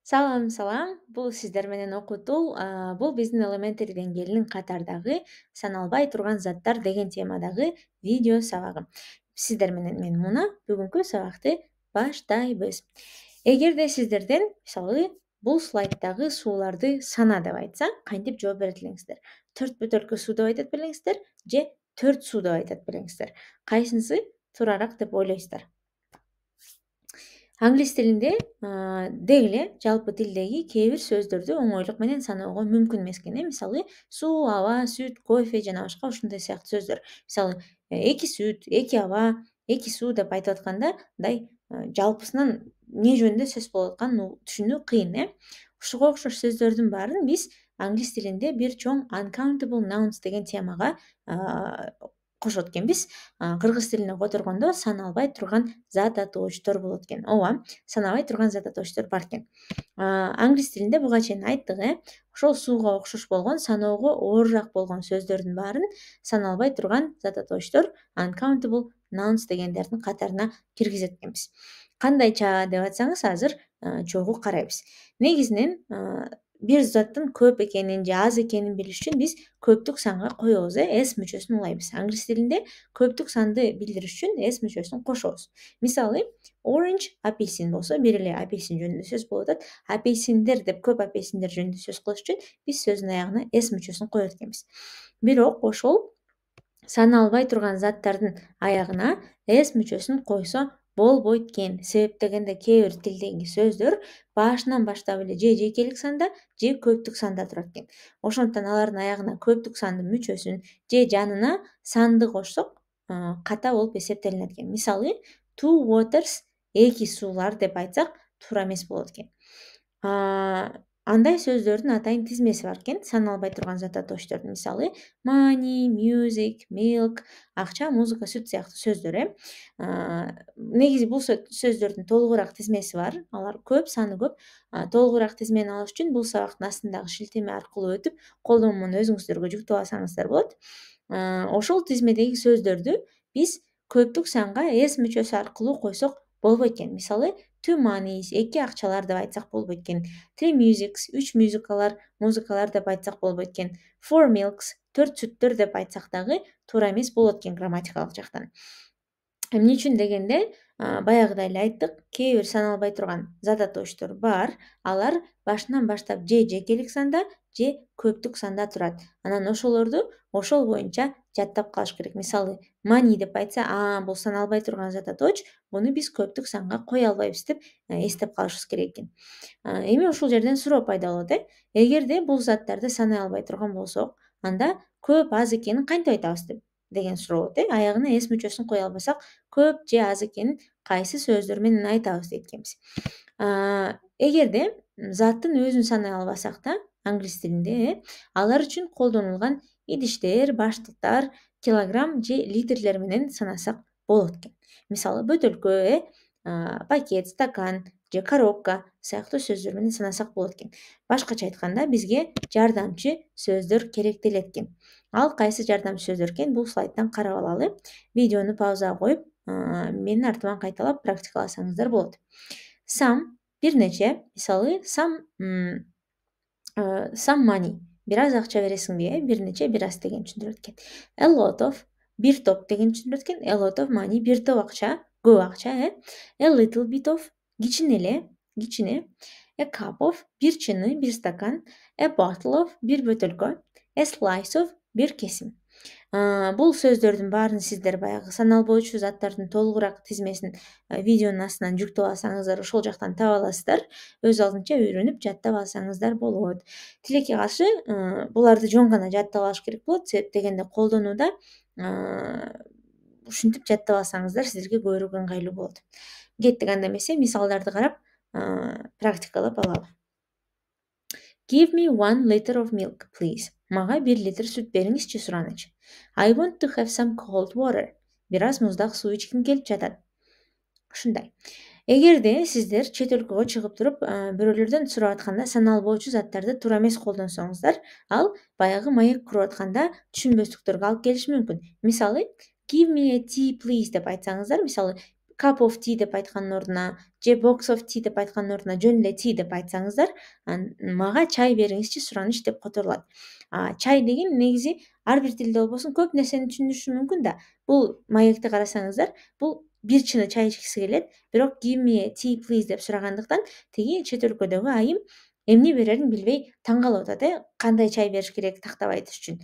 Салам, бул сиздер менен окутуу. Бул биздин elementary деңгээлинин катардагы саналбай турган заттар деген темадагы видео сабагы. Сиздер менен мен Муна бүгүнкү сабакты баштайбыз. Эгерде сиздерден мисалы бул слайддагы сууларды сана деп айтса, кантип жооп берет элеңиздер? 4 бөтөлкө суу деп айтат белеңиздер же 4 суу деп айтат белеңиздер? Кайсынысы туурараак деп ойлойсуздар? Англис тилинде деги эле жалпы тилдеги кээ бир сөздөрдү оңойлук менен саноого мүмкүн эмес экен. Мисалы суу, аба, сүт, кофе жана башка ушундай сыяктуу сөздөр. Мисалы эки сүт, эки аба, эки суу деп айтып атканда мындай жалпысынан эмне жөнүндө сөз болуп атканын түшүнүү кыйын, Ушуга окшош сөздөрдүн баарын биз англис тилинде бир чоң uncountable nouns деген темага кошот экенбиз. Кыргыз тилине которгондо саналбай турган зат атоочтор болот экен. Ооба, санабай турган зат атоочтор бар экен. Англис тилинде буга чейин айттык, ошол сууга окшош болгон, саноого оорураак болгон сөздөрдүн баарын саналбай турган зат атоочтор uncountable nouns дегендердин катарына киргизет экенбиз. Кандайча деп атсаңыз, азыр чогуу карайбыз. Негизинен бир заттын көп экенин же аз экенин билиш үчүн биз көптүк санга коебуз, s мүчөсүн улайбыз. Англис тилинде көптүк санды билдириш үчүн s мүчөсүн кошобуз. Мисалы, orange апельсин болсо, бир эле апельсин жөнүндө сөз болуп атат. Апельсиндер деп көп апельсиндер жөнүндө сөз кылыш үчүн биз сөздүн аягына s мүчөсүн коет экенбиз. Бирок ошол саналбай турган заттардын аягына s мүчөсүн койсо болбойт экен. Себеп дегенде кээ бир тилдеги сөздөр башынан баштап эле же жекелик санда, же көптүк санда турат экен. Ошондуктан алардын аягына көптүк сандын мүчөсүн же жанына санды кошсок, ката болуп эсептелинет экен. Мисалы, two waters, эки суулар деп айтсак, туура эмес болот экен. Андай сөздөрдүн атайын тизмеси бар экен, саналбай турган зат атоочтордун. Мисалы, money, music, milk, акча, музыка, сүт сыяктуу сөздөр, Негизи бул сөздөрдүн толугураак тизмеси бар. Алар көп, саны көп. Толугураак тизмени алыш үчүн бул сабактын астындагы шилтеме аркылуу өтүп, колдонмону өзүңүздөргө жүктөп алсаңыздар болот. Ошол тизмедеги сөздөрдү биз көптүк санга s мүчөсү аркылуу койсок болбойт экен. Мисалы, two moneys, эки акчалар деп айтсак болбойт экен. Three musics, үч музыкалар деп айтсак болбойт экен. Four milks, 4 сүттөр деп айтсак дагы туура эмес болот экен грамматикалык жактан. Эмне үчүн дегенде, баягыда эле айттык, кээ бир саналбай турган зат атоочтор бар. Алар башынан баштап же жекелик санда, же көптүк санда турат. Анан ошолорду ошол боюнча жаттап калыш керек. Мисалы, money деп айтса, бул саналбай турган зат атооч, буну биз көптүк санга кое албайбыз деп эстеп калышыбыз керек экен. Эми ушул жерден суроо пайда болот, Эгерде бул заттарды санай албай турган болсок, анда көп, аз экенин кантип айтабыз деген суроо болот, Аягына s мүчөсүн кое албасак, көп же аз экенин кайсы сөздөр менен айтабыз дейт экенбиз. Эгерде заттын өзүн санай албасак да, англис тилинде, алар үчүн колдонулган идиштер, баштыктар, килограмм же литрлер менен санасак болот экен. Мисалы, бөтөлкө, пакет, стакан же коробка сыяктуу сөздөр менен санасак болот экен. Башкача айтканда, бизге жардамчы сөздөр керектелет экен. Ал кайсы жардамчы сөздөр экен? Бул слайддан карап алалы. Видеону паузага коюп, менин артыман кайталап практикаласаңыздар болот. Some бир нече, мисалы, some money, бир аз акча бересиңби, бир нече, бир аз деген түшүндүрөт экен. A lot of, бир топ деген түшүндүрөт экен. A lot of money, бир топ акча, көп акча, A little bit of, кичине. A cup of, бир чыны, бир стакан. A bottle of, бир бөтөлкө. A slice of, бир кесим. Бул сөздөрдүн баарын сиздер баягы саналбоочу заттардын толугураак тизмесин видеонун астынан жүктөп алсаңыздар, ошол жактан таба аласыздар. Өз алдынча үйрөнүп жаттап алсаңыздар болот. Тилекке каршы, буларды жөн гана жаттап алыш керек болот. Себеп дегенде колдонууда ушинтип жаттап алсаңыздар сиздерге көбүрөөк ыңгайлуу болот. Кеттик, анда эмесе мисалдарды карап практикалап алалы. Give me 1 liter of milk, please. Мага 1 литр сүт бериңизчи, суранычы. I want to have some cold water. Бир аз муздак суу ичким келип жатат. Ушундай. Эгерде сиздер чет өлкөгө чыгып туруп, бирөөлөрдөн сурап атканда саналбоочу заттарды туура эмес колдонсоңуздар, ал баягы маек куруп атканда түшүнбөстүктөргө алып келиши мүмкүн. Мисалы, give me a tea, please деп айтсаңыздар, мисалы, cup of tea деп айткандын ордуна же box of tea деп айткандын ордуна жөн эле tea деп айтсаңыздар, мага чай бериңизчи сураныч деп которулат. Чай деген негизи ар бир тилде болбосун көп нерсени түшүндүрүшү мүмкүн да. Бул маекти карасаңыздар, бул бир чыны чай ичкиси келет, бирок give me a tea please деп сурагандыктан тиги чет өлкөдөгү айым эмне берерин билбей таң калып атат, кандай чай бериш керек тактап айтыш үчүн.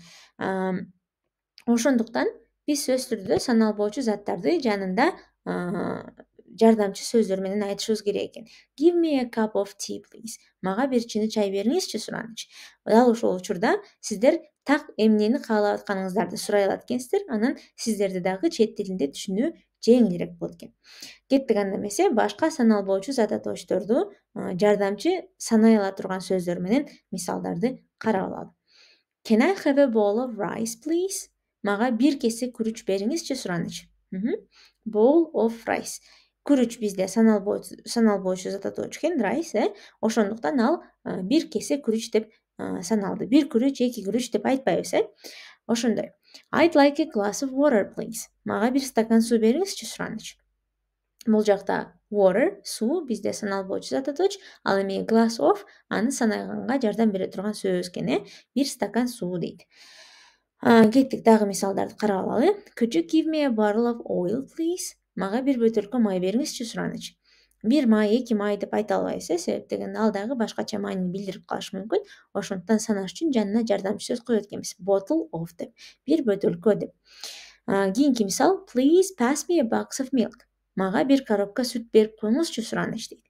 Ошондуктан биз сөзсүз түрдө саналбоочу заттарды жанында жардамчы сөздөр менен айтышыбыз керек экен. Give me a cup of tea please. Мага бир чыны чай бериңизчи сураныч. Дал ошол учурда сиздер так эмнени каалап атканыңыздарды сурай алат экенсиздер, анан сиздерди дагы чет тилинде түшүнүү жеңилирээк болот экен. Кеттик анда эмесе башка саналбоочу зат атоочторду жардамчы санай ала турган сөздөр менен мисалдарды карап алалы. Can I have a bowl of rice please? Мага бир кесе күрүч бериңизчи сураныч. Bowl of rice. Күрүч бизде саналбоочу зат атоочу экен, rice, ошондуктан ал бир кесе күрүч деп саналды. Бир күрүч, эки күрүч деп айтпайбыз, ошондой. I'd like a glass of water please. Мага бир стакан суу бериңизчи сураныч. Бул жакта water, суу бизде саналбоочу зат атоочу, ал эми glass of аны санаганга жардам бере турган сөз экен, бир стакан суу дейт. Кеттик дагы мисалдарды карап алалы. Could you give me a bottle of oil please? Мага бир бөтөлкө май бериңизчи сураныч. Бир май, эки май деп айта албайбыз, себеп деген ал дагы башкача маанини билдирип калышы мүмкүн. Ошондуктан санаш үчүн жанына жардамчы сөз коет экенбиз. Bottle of деп, бир бөтөлкө деп. Кийинки мисал, please pass me a box of milk. Мага бир коробка сүт берип коюңузчу сураныч дейт.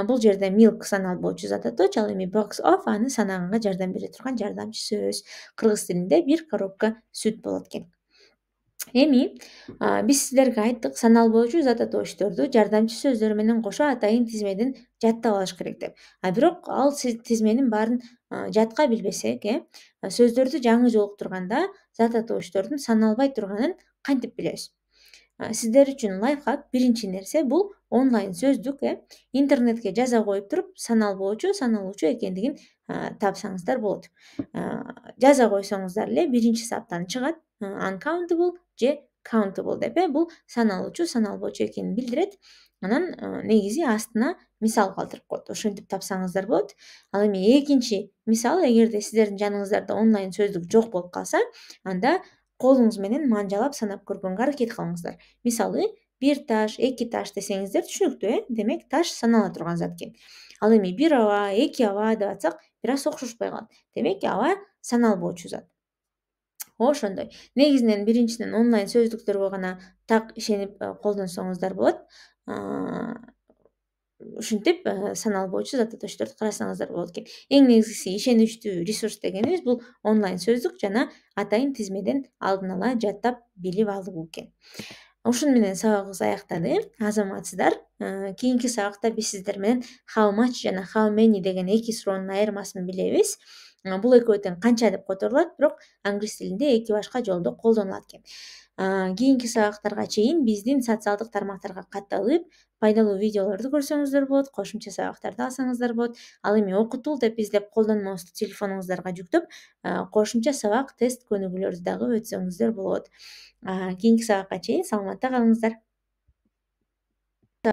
Бул жерде milk саналбоочу зат атоочу, ал эми box of аны санаганга жардам бере турган жардамчы сөз. Кыргыз тилинде бир коробка сүт болот экен. Эми биз сиздерге айттык саналбоочу зат атоочторду жардамчы сөздөр менен кошо атайын тизмеден жаттап алыш керек деп. Бирок ал тизменин баарын жатка билбесек, сөздөрдү жаңы жолуктурганда зат атоочтордун саналбай турганын кантип билебиз? Сиздер үчүн лайфхак, биринчи нерсе бул онлайн сөздүк, интернетке жаза коюп туруп саналбоочу, саналуучу экендигин тапсаңыздар болот. Жаза койсоңуздар эле биринчи саптан чыгат, uncountable же countable деп, бул саналуучу, саналбоочу экенин билдирет. Анан негизи астына мисал калтырып коет. Ошентип тапсаңыздар болот. Ал эми экинчи мисал, эгерде сиздердин жаныңыздарда онлайн сөздүк жок болуп калса, анда колуңуз менен манжалап санап көргөнгө аракет кылыңыздар. Мисалы, бир таш, эки таш десеңиздер түшүнүктүү, демек таш санала турган зат экен. Ал эми бир аба, эки аба деп атсак, бир аз окшошпой калат. Демек аба саналбоочу зат. Ошондой. Негизинен биринчиден онлайн сөздүктөргө гана так ишенип колдонсоңуздар болот. Ушинтип саналбоочу зат атоочторду карасаңыздар болот экен. Эң негизгиси ишеничтүү ресурс дегенибиз бул онлайн сөздүк жана атайын тизмеден алдын ала жаттап билип алуу экен. Ушуну менен сабагыбыз аяктады. Азаматсыздар. Кийинки сабакта биз сиздер менен how much жана how many деген эки суроонун айырмасын билебиз. Бул экөө тең канча деп которулат, бирок англис тилинде эки башка жолдо колдонулат экен. Кийинки сабактарга чейин биздин социалдык тармактарга катталып, пайдалуу видеолорду көрсөңүздөр болот, кошумча сабактарды алсаңыздар болот. Ал эми окутул деп издеп колдонмобузду телефонуңуздарга жүктөп, кошумча сабак, тест көнүгүүлөрдү дагы өтсөңүздөр болот. Кийинки сабакка чейин саламатта калыңыздар.